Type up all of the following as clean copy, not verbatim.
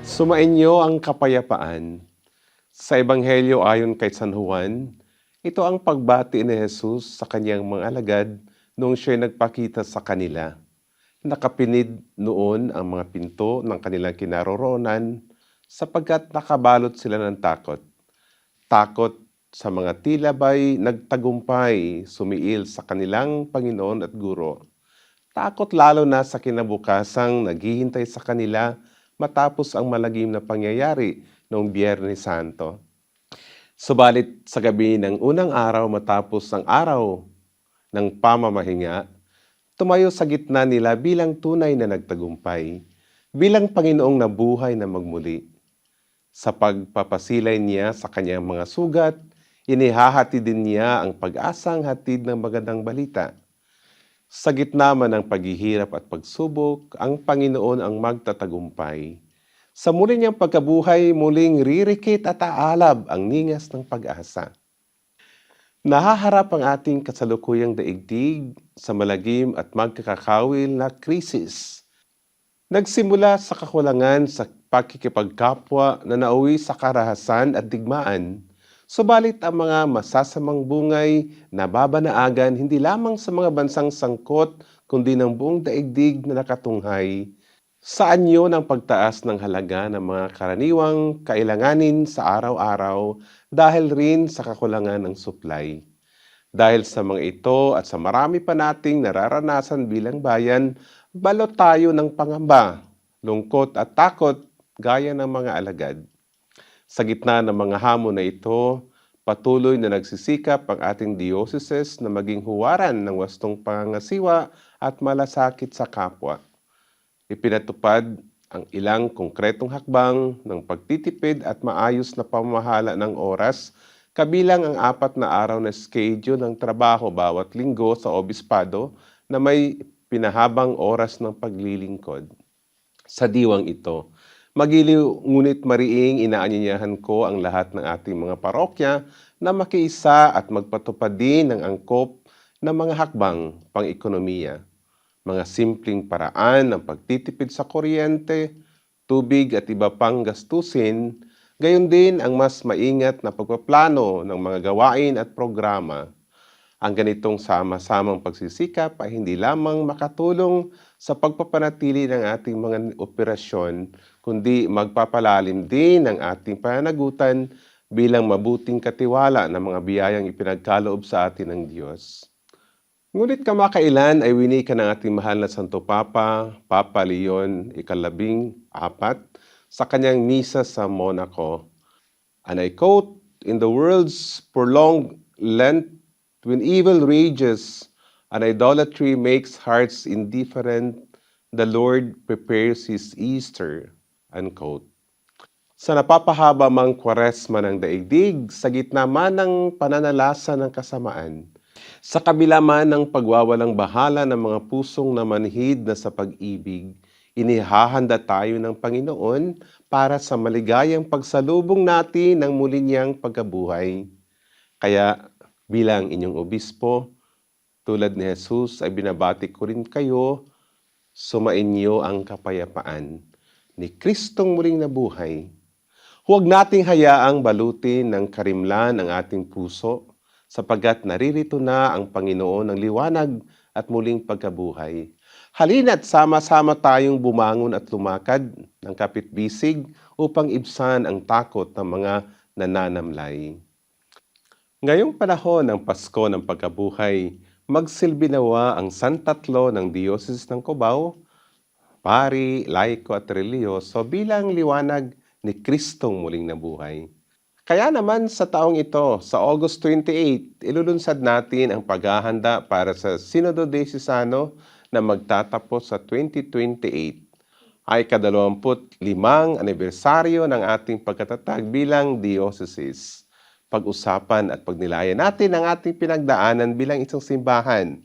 Sumainyo ang kapayapaan. Sa Ebanghelyo ayon kay San Juan, ito ang pagbati ni Jesus sa kanyang mga alagad noong siya'y nagpakita sa kanila. Nakapinid noon ang mga pinto ng kanilang kinaroroonan sapagkat nakabalot sila ng takot. Takot sa mga tila ba'y nagtagumpay, sumiil sa kanilang Panginoon at Guro. Takot lalo na sa kinabukasang naghihintay sa kanila matapos ang malagim na pangyayari noong Biyernes Santo. Subalit sa gabi ng unang araw matapos ang araw ng pamamahinga, tumayo sa gitna nila bilang tunay na nagtagumpay, bilang Panginoong nabuhay na magmuli. Sa pagpapasilay niya sa kanyang mga sugat, inihahati din niya ang pag-asang hatid ng magandang balita. Sa gitna man ng paghihirap at pagsubok, ang Panginoon ang magtatagumpay. Sa muli niyang pagkabuhay, muling ririkit at aalab ang ningas ng pag-asa. Nahaharap ang ating kasalukuyang daigdig sa malagim at magkakakawil na krisis. Nagsimula sa kakulangan sa pakikipagkapwa na nauwi sa karahasan at digmaan. Subalit ang mga masasamang bungay nababanaagan hindi lamang sa mga bansang sangkot kundi ng buong daigdig na nakatunghay. Sa anyo ng pagtaas ng halaga ng mga karaniwang kailanganin sa araw-araw dahil rin sa kakulangan ng supply. Dahil sa mga ito at sa marami pa nating nararanasan bilang bayan, balot tayo ng pangamba, lungkot at takot gaya ng mga alagad. Sa gitna ng mga hamon na ito, patuloy na nagsisikap ang ating diocese na maging huwaran ng wastong pangangasiwa at malasakit sa kapwa. Ipinatupad ang ilang konkretong hakbang ng pagtitipid at maayos na pamamahala ng oras, kabilang ang 4 na araw na schedule ng trabaho bawat linggo sa obispado na may pinahabang oras ng paglilingkod. Sa diwang ito, magiliw ngunit mariing inaanyayahan ko ang lahat ng ating mga parokya na makiisa at magpatupad din ng angkop ng mga hakbang pang-ekonomiya. Mga simpleng paraan ng pagtitipid sa kuryente, tubig at iba pang gastusin, gayon din ang mas maingat na pagpaplano ng mga gawain at programa. Ang ganitong sama-samang pagsisikap ay hindi lamang makatulong sa pagpapanatili ng ating mga operasyon, kundi magpapalalim din ng ating pananagutan bilang mabuting katiwala ng mga biyayang ipinagkaloob sa atin ng Diyos. Ngunit kamakailan ay winika ng ating mahal na Santo Papa, Papa Leon ika-14, sa kanyang misa sa Monaco. And I quote, "In the world's prolonged Lent, when evil rages and idolatry makes hearts indifferent, the Lord prepares His Easter." Unquote. Sa napapahaba mang kwaresma ng daigdig, sa gitna man ng pananalasa ng kasamaan, sa kabila man ng pagwawalang bahala ng mga pusong namanhid na sa pag-ibig, inihahanda tayo ng Panginoon para sa maligayang pagsalubong natin ng muli niyang pagkabuhay. Kaya bilang inyong obispo, tulad ni Jesus ay binabati ko rin kayo, sumainyo ang kapayapaan ni Kristong muling nabuhay. Huwag nating hayaang balutin ng karimlan ang ating puso, sapagkat naririto na ang Panginoon ng liwanag at muling pagkabuhay. Halina't sama-sama tayong bumangon at lumakad ng kapitbisig upang ibsan ang takot ng mga nananamlay. Ngayong panahon ng Pasko ng Pagkabuhay, magsilbi nawa ang santatlo ng Diocese ng Cubao, pari, laiko at reliyoso bilang liwanag ni Kristong muling nabuhay. Kaya naman sa taong ito, sa August 28, ilulunsad natin ang paghahanda para sa Sinodo Diocesano na magtatapos sa 2028. Ay ka-25 anibersaryo ng ating pagkatatag bilang diocese. Pag-usapan at pagnilayan natin ang ating pinagdaanan bilang isang simbahan.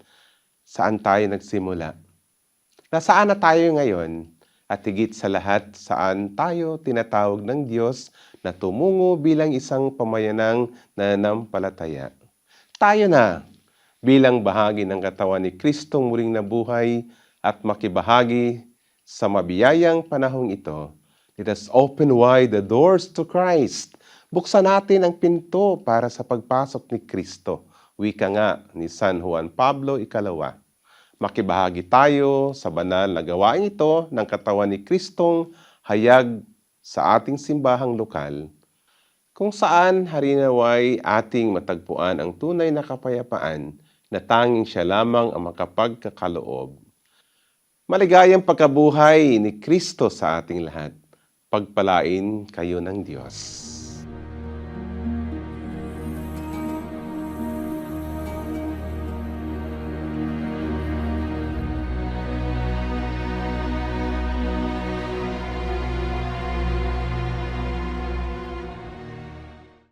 Saan tayo nagsimula? Nasaan na tayo ngayon? At higit sa lahat, saan tayo tinatawag ng Diyos na tumungo bilang isang pamayanang nananampalataya? Tayo na bilang bahagi ng katawan ni Kristong muling nabuhay at makibahagi sa mabiyayang panahong ito Let us open wide the doors to Christ. Buksan natin ang pinto para sa pagpasok ni Kristo. Wika nga ni San Juan Pablo Ikalawa. Makibahagi tayo sa banal na gawain ito ng katawan ni Kristong hayag sa ating simbahang lokal, kung saan harinaway ating matagpuan ang tunay na kapayapaan na tanging siya lamang ang makapagkakaloob. Maligayang pagkabuhay ni Kristo sa ating lahat. Pagpalain kayo ng Diyos.